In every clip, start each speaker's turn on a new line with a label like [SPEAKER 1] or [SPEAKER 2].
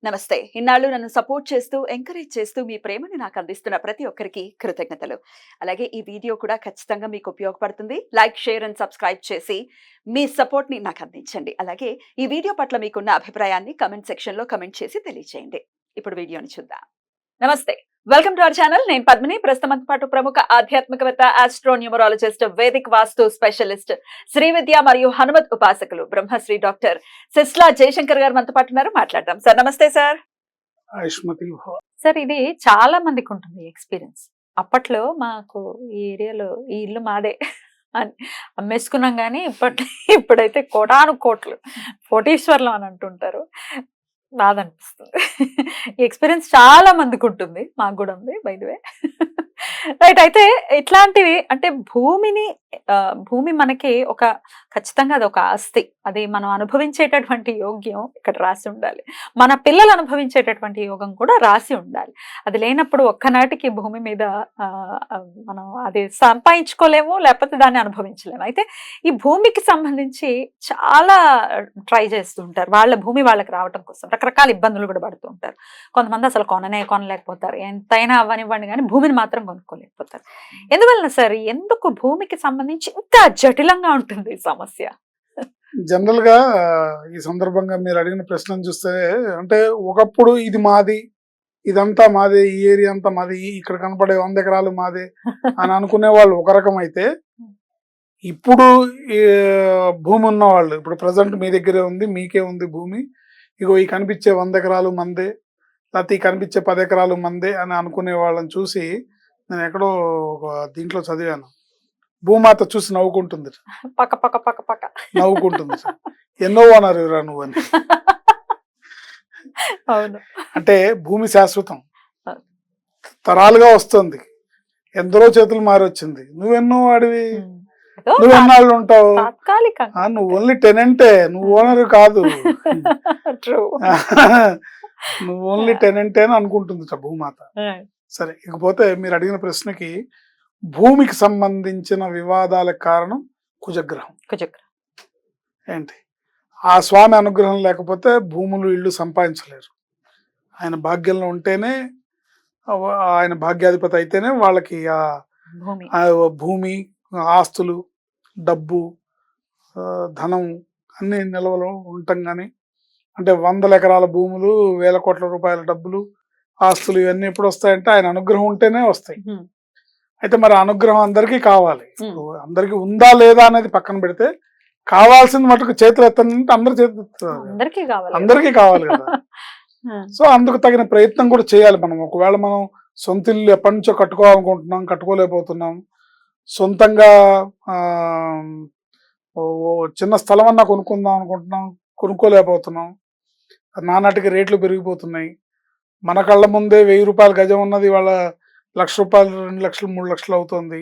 [SPEAKER 1] నమస్తే. ఇన్నాళ్ళు నన్ను సపోర్ట్ చేస్తూ, ఎంకరేజ్ చేస్తూ మీ ప్రేమని నాకు అందిస్తున్న ప్రతి ఒక్కరికి కృతజ్ఞతలు. అలాగే ఈ వీడియో కూడా ఖచ్చితంగా మీకు ఉపయోగపడుతుంది. లైక్, షేర్ అండ్ సబ్స్క్రైబ్ చేసి మీ సపోర్ట్‌ని నాకు అందించండి. అలాగే ఈ వీడియో పట్ల మీకున్న అభిప్రాయాన్ని కామెంట్ సెక్షన్‌లో కామెంట్ చేసి తెలియజేయండి. ఇప్పుడు వీడియోని చూద్దాం. నమస్తే. Welcome to our channel. నేను పద్మిని. ప్రస్తుతంతో పాటు ప్రముఖ ఆధ్యాత్మికవేత్త, ఆస్ట్రోన్యూమరాలజిస్ట్, వేదిక్ వాస్తు స్పెషలిస్ట్, శ్రీ విద్య మరియు హనుమత్ ఉపాసకులు బ్రహ్మశ్రీ డాక్టర్ సిస్లా జయశంకర్ గారు మనతో పాటు ఉన్నారు. మాట్లాడదాం. సార్ నమస్తే సార్. సార్ ఇది చాలా మందికి ఉంటుంది ఎక్స్పీరియన్స్. అప్పట్లో మాకు ఈ ఏరియాలో ఈ ఇల్లు మాదే అని అమ్మేసుకున్నాం, కానీ ఇప్పుడైతే కోటాను కోట్లు కోటీశ్వర్లం అని అంటుంటారు. బాధ అనిపిస్తుంది. ఈ ఎక్స్పీరియన్స్ చాలా మందికి ఉంటుంది, మాకు కూడా ఉంది బై ది వే. రైట్. అయితే ఇట్లాంటివి అంటే భూమి మనకి ఒక ఖచ్చితంగా అది ఒక ఆస్తి. అది మనం అనుభవించేటటువంటి యోగ్యం ఇక్కడ రాసి ఉండాలి. మన పిల్లలు అనుభవించేటటువంటి యోగం కూడా రాసి ఉండాలి. అది లేనప్పుడు ఒక్కనాటికి భూమి మీద మనం అది సంపాదించుకోలేము, లేకపోతే దాన్ని అనుభవించలేము. అయితే ఈ భూమికి సంబంధించి చాలా ట్రై చేస్తూ ఉంటారు. వాళ్ళ భూమి వాళ్ళకి రావటం కోసం రకరకాల ఇబ్బందులు కూడా పడుతూ ఉంటారు. కొంతమంది అసలు కొనలేకపోతారు. ఎంతైనా అవ్వనివ్వండి కానీ భూమిని మాత్రం కొనుక్కోలేకపోతారు. ఎందువలన సార్, ఎందుకు భూమికి సంబంధించి ఇంత జటిలంగా ఉంటుంది ఈ సమస్య?
[SPEAKER 2] జనరల్ గా ఈ సందర్భంగా మీరు అడిగిన ప్రశ్నను చూస్తే, అంటే ఒకప్పుడు ఇది మాది, ఇదంతా మాదే, ఈ ఏరియా అంతా మాది, ఇక్కడ కనపడే 100 ఎకరాలు మాదే అని అనుకునే వాళ్ళు ఒక రకం అయితే, ఇప్పుడు భూమి ఉన్న వాళ్ళు, ఇప్పుడు ప్రజెంట్ మీ దగ్గరే ఉంది, మీకే ఉంది భూమి, ఇగో ఈ కనిపించే 100 ఎకరాలు మందే, లేకపోతే ఈ కనిపించే 10 ఎకరాలు మందే అని అనుకునే వాళ్ళని చూసి నేను ఎక్కడో ఒక దీంట్లో చదివాను. భూమాత చూసి నవ్వుకుంటుంది,
[SPEAKER 1] పక్క పక్క పక్క పక్క
[SPEAKER 2] నవ్వుకుంటుంది. ఎన్నో ఓనర్ రా నువ్వు అని.
[SPEAKER 1] అవును.
[SPEAKER 2] అంటే భూమి శాశ్వతం, తరాలుగా వస్తుంది, ఎందరో చేతులు మారొచ్చింది. నువ్వెన్నో వాడివి, నువ్వెన్నాళ్ళు ఉంటావు, నువ్వు ఓన్లీ టెనెంటే, నువ్వు ఓనర్ కాదు. నువ్వు ఓన్లీ టెనెంటే అని అనుకుంటుంది భూమాత. సరే, ఇకపోతే మీరు అడిగిన ప్రశ్నకి, భూమికి సంబంధించిన వివాదాలకు కారణం కుజగ్రహం. ఏంటి, ఆ స్వామి అనుగ్రహం లేకపోతే భూములు ఇళ్ళు సంపాదించలేరు. ఆయన భాగ్యంలో ఉంటేనే, ఆయన భాగ్యాధిపతి అయితేనే వాళ్ళకి ఆ భూమి, ఆస్తులు, డబ్బు, ధనం అన్ని నిల్వలు ఉండటం. కానీ అంటే 100 ఎకరాల భూములు, 1000 కోట్ల రూపాయల డబ్బులు, ఆస్తులు ఇవన్నీ ఎప్పుడు వస్తాయంటే ఆయన అనుగ్రహం ఉంటేనే వస్తాయి. అయితే మరి అనుగ్రహం అందరికీ కావాలి. అందరికీ ఉందా లేదా అనేది పక్కన పెడితే, కావాల్సింది మటుకు చేతులు ఎత్తానంటే అందరి చేతులు అందరికీ కావాలి కదా. సో అందుకు తగిన ప్రయత్నం కూడా చేయాలి మనం. ఒకవేళ మనం సొంత ఇల్లు ఎప్పటి నుంచో కట్టుకోవాలనుకుంటున్నాం, కట్టుకోలేకపోతున్నాం, సొంతంగా చిన్న స్థలం అన్నా కొనుక్కుందాం అనుకుంటున్నాం, కొనుక్కోలేకపోతున్నాం, నానాటికి రేట్లు పెరిగిపోతున్నాయి. మన కళ్ళ ముందే 1000 రూపాయల గజం ఉన్నది వాళ్ళ 1,00,000 రూపాయలు, 2 లక్షలు, 3 లక్షలు అవుతుంది.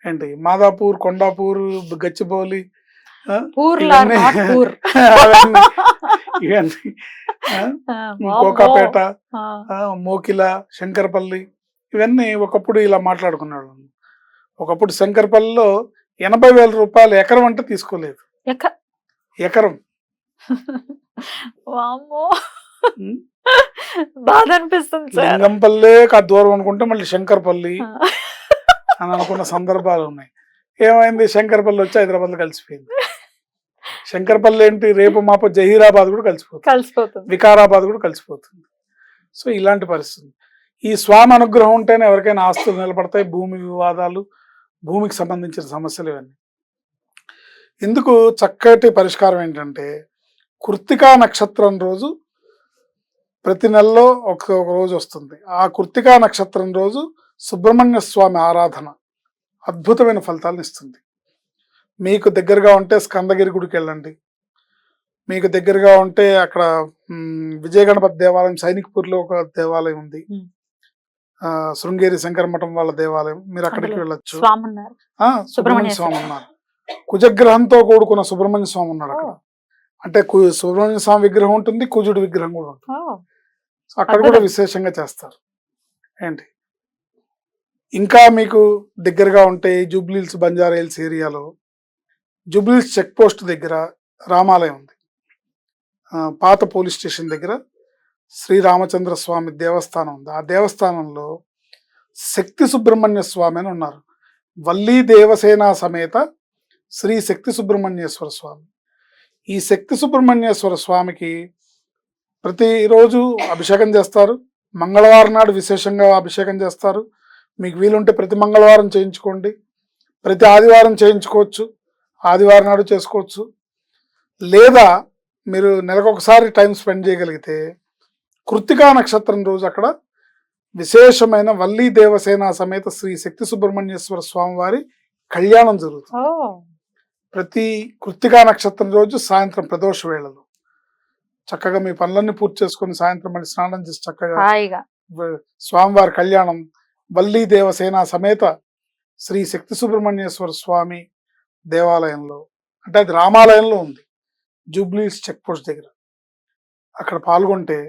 [SPEAKER 2] ఏంటి, మాదాపూర్, కొండాపూర్, గచ్చిబౌలి, ఇవన్నీ కోకాపేట, మోకిల, శంకరపల్లి, ఇవన్నీ ఒకప్పుడు ఇలా మాట్లాడుకున్నాడు. ఒకప్పుడు శంకరపల్లిలో 80,000 రూపాయలు ఎకరం అంటే తీసుకోలేదు. ఎకరం
[SPEAKER 1] బాధ అనిపిస్తుంది.
[SPEAKER 2] లింగంపల్లే దూరం అనుకుంటే మళ్ళీ శంకరపల్లి అని అనుకున్న సందర్భాలు ఉన్నాయి. ఏమైంది, శంకరపల్లి వచ్చి హైదరాబాద్ లో కలిసిపోయింది. శంకరపల్లి ఏంటి, రేపు మాప జహీరాబాద్ కూడా కలిసిపోతుంది, వికారాబాద్ కూడా కలిసిపోతుంది. సో ఇలాంటి పరిస్థితి. ఈ స్వామి అనుగ్రహం ఉంటేనే ఎవరికైనా ఆస్తులు నిలబడతాయి. భూమి వివాదాలు, భూమికి సంబంధించిన సమస్యలు ఇవన్నీ. ఇందుకు చక్కటి పరిష్కారం ఏంటంటే, కృత్తికా నక్షత్రం రోజు ప్రతి నెలలో ఒక రోజు వస్తుంది. ఆ కృత్తికా నక్షత్రం రోజు సుబ్రహ్మణ్య స్వామి ఆరాధన అద్భుతమైన ఫలితాలను ఇస్తుంది. మీకు దగ్గరగా ఉంటే స్కందగిరి గుడికి వెళ్ళండి. మీకు దగ్గరగా ఉంటే అక్కడ విజయగణపతి దేవాలయం, సైనిక్పూర్లో ఒక దేవాలయం ఉంది, శృంగేరి శంకర మఠం వాళ్ళ దేవాలయం, మీరు అక్కడికి వెళ్ళొచ్చు. సుబ్రహ్మణ్య స్వామి ఉన్నారు, కుజగ్రహంతో కూడుకున్న సుబ్రహ్మణ్య స్వామి ఉన్నాడు అక్కడ. అంటే సుబ్రహ్మణ్య స్వామి విగ్రహం ఉంటుంది, కుజుడి విగ్రహం కూడా ఉంటుంది. అక్కడ కూడా విశేషంగా చేస్తారు. ఏంటి, ఇంకా మీకు దగ్గరగా ఉంటే జూబ్లీహిల్స్, బంజారా హిల్స్ ఏరియాలో జూబ్లీహిల్స్ చెక్ పోస్ట్ దగ్గర రామాలయం ఉంది. పాత పోలీస్ స్టేషన్ దగ్గర శ్రీరామచంద్ర స్వామి దేవస్థానం ఉంది. ఆ దేవస్థానంలో శక్తి సుబ్రహ్మణ్య స్వామి అని ఉన్నారు. వల్లీ దేవసేన సమేత శ్రీ శక్తి సుబ్రహ్మణ్యేశ్వర స్వామి. ఈ శక్తి సుబ్రహ్మణ్యేశ్వర స్వామికి ప్రతిరోజు అభిషేకం చేస్తారు. మంగళవారం నాడు విశేషంగా అభిషేకం చేస్తారు. మీకు వీలుంటే ప్రతి మంగళవారం చేయించుకోండి, ప్రతి ఆదివారం చేయించుకోవచ్చు, ఆదివారం నాడు చేసుకోవచ్చు. లేదా మీరు నెలకొకసారి టైం స్పెండ్ చేయగలిగితే కృత్తికా నక్షత్రం రోజు అక్కడ విశేషమైన వల్లీ దేవసేన సమేత శ్రీ శక్తి సుబ్రహ్మణ్యేశ్వర స్వామి వారి కళ్యాణం జరుగుతుంది. ప్రతి కృత్తికా నక్షత్రం రోజు సాయంత్రం ప్రదోష వేళలో చక్కగా మీ పనులన్నీ పూర్తి చేసుకొని సాయంత్రం మళ్ళీ స్నానం చేసి చక్కగా స్వామివారి కళ్యాణం వల్లీ దేవసేన సమేత శ్రీ శక్తి సుబ్రహ్మణ్యేశ్వర స్వామి దేవాలయంలో, అంటే అది రామాలయంలో ఉంది, జూబ్లీస్ చెక్ పోస్ట్ దగ్గర. అక్కడ పాల్గొంటే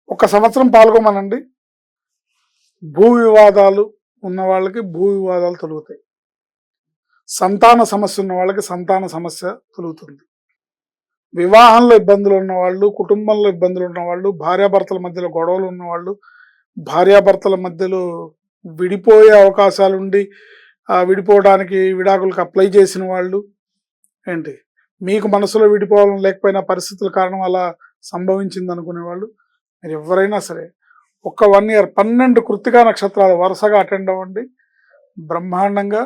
[SPEAKER 2] ఒక సంవత్సరం పాల్గొమనండి, భూ వివాదాలు ఉన్న వాళ్ళకి భూ వివాదాలు తొలుగుతాయి, సంతాన సమస్య ఉన్న వాళ్ళకి సంతాన సమస్య తొలుగుతుంది, వివాహంలో ఇబ్బందులు ఉన్నవాళ్ళు, కుటుంబంలో ఇబ్బందులు ఉన్నవాళ్ళు, భార్యాభర్తల మధ్యలో గొడవలు ఉన్నవాళ్ళు, భార్యాభర్తల మధ్యలో విడిపోయే అవకాశాలుండి విడిపోవడానికి విడాకులకు అప్లై చేసిన వాళ్ళు, ఏంటి మీకు మనసులో విడిపోవాలని లేకపోయినా పరిస్థితుల కారణం అలా సంభవించింది అనుకునే వాళ్ళు, మీరు ఎవరైనా సరే ఒక 1 year 12 కృత్తికా నక్షత్రాలు వరుసగా అటెండ్ అవ్వండి. బ్రహ్మాండంగా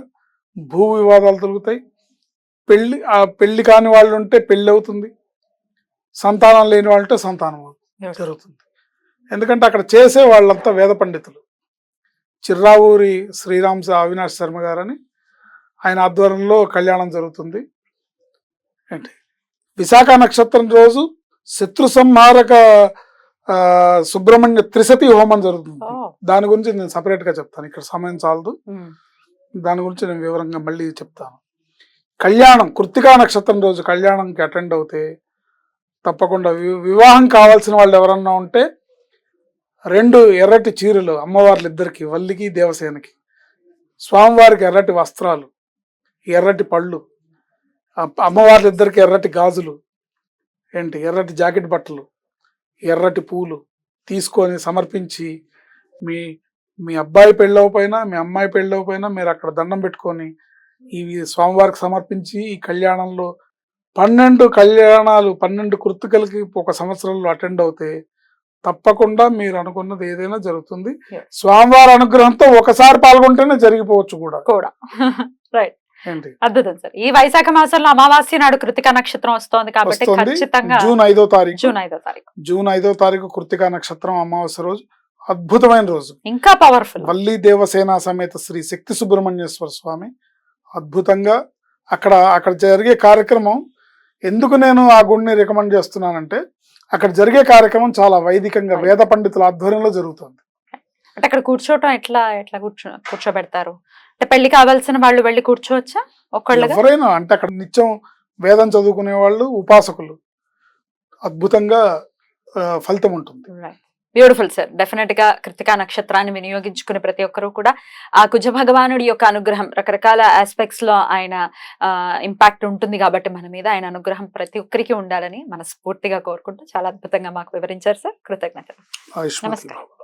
[SPEAKER 2] భూ వివాదాలు తొలుగుతాయి. పెళ్లి కాని వాళ్ళు ఉంటే పెళ్లి అవుతుంది, సంతానం లేని వాళ్ళు ఉంటే సంతానం జరుగుతుంది. ఎందుకంటే అక్కడ చేసే వాళ్ళంతా వేద పండితులు. చిర్రావూరి శ్రీరామ్ అవినాష్ శర్మ గారని ఆయన ఆధ్వర్యంలో కళ్యాణం జరుగుతుంది. ఏంటి విశాఖ నక్షత్రం రోజు శత్రు సంహారక సుబ్రహ్మణ్య త్రిశతి హోమం జరుగుతుంది. దాని గురించి నేను సపరేట్ గా చెప్తాను, ఇక్కడ సమయం చాలదు. దాని గురించి నేను వివరంగా మళ్ళీ చెప్తాను. కళ్యాణం కృత్తికా నక్షత్రం రోజు కళ్యాణంకి అటెండ్ అవుతే తప్పకుండా వివాహం కావాల్సిన వాళ్ళు ఎవరన్నా ఉంటే 2 ఎర్రటి చీరలు అమ్మవార్లిద్దరికి, వల్లికి దేవసేనకి, స్వామివారికి ఎర్రటి వస్త్రాలు, ఎర్రటి పళ్ళు, అమ్మవార్లిద్దరికి ఎర్రటి గాజులు, ఏంటి ఎర్రటి జాకెట్ బట్టలు, ఎర్రటి పూలు తీసుకొని సమర్పించి మీ అబ్బాయి పెళ్ళవపోయినా మీ అమ్మాయి పెళ్ళవపోయినా మీరు అక్కడ దండం పెట్టుకొని ఇవి స్వామివారికి సమర్పించి ఈ కళ్యాణంలో 12 కళ్యాణాలు 12 కృత్తికలకి ఒక సంవత్సరంలో అటెండ్ అవుతే తప్పకుండా మీరు అనుకున్నది ఏదైనా జరుగుతుంది. స్వామివారి అనుగ్రహంతో ఒకసారి పాల్గొంటేనే జరిగిపోవచ్చు కూడా.
[SPEAKER 3] రైట్, అద్భుతం సార్. ఈ వైశాఖ మాసంలో అమావాస్య నాడు కృత్తికా నక్షత్రం వస్తోంది కాబట్టి ఖచ్చితంగా
[SPEAKER 2] జూన్ 5వ తారీఖు కృత్తికా నక్షత్రం అమావాస్య రోజు అద్భుతమైన రోజు,
[SPEAKER 3] ఇంకా పవర్ఫుల్.
[SPEAKER 2] వల్లీ దేవసేన సమేత శ్రీ శక్తి సుబ్రహ్మణ్యేశ్వర స్వామి అద్భుతంగా అక్కడ జరిగే కార్యక్రమం. ఎందుకు నేను ఆ గుడిని రికమెండ్ చేస్తున్నానంటే అక్కడ జరిగే కార్యక్రమం చాలా వైదికంగా వేద పండితుల ఆధ్వర్యంలో జరుగుతుంది.
[SPEAKER 3] అంటే అక్కడ కూర్చోవటం ఎట్లా కూర్చోబెడతారు? అంటే పెళ్లి కావాల్సిన వాళ్ళు వెళ్ళి కూర్చోవచ్చా?
[SPEAKER 2] ఎవరైనా, అంటే అక్కడ నిత్యం వేదం చదువుకునే వాళ్ళు, ఉపాసకులు, అద్భుతంగా ఫలితం ఉంటుంది.
[SPEAKER 3] Beautiful sir. డెఫినెట్ గా కృత్తికా నక్షత్రాన్ని వినియోగించుకునే ప్రతి ఒక్కరూ కూడా ఆ కుజ భగవానుడి యొక్క అనుగ్రహం రకరకాల ఆస్పెక్ట్స్ లో ఆయన ఇంపాక్ట్ ఉంటుంది కాబట్టి మన మీద ఆయన అనుగ్రహం ప్రతి ఒక్కరికి ఉండాలని మనస్ఫూర్తిగా కోరుకుంటూ చాలా అద్భుతంగా మాకు వివరించారు సార్. కృతజ్ఞతలు.
[SPEAKER 2] నమస్కారం.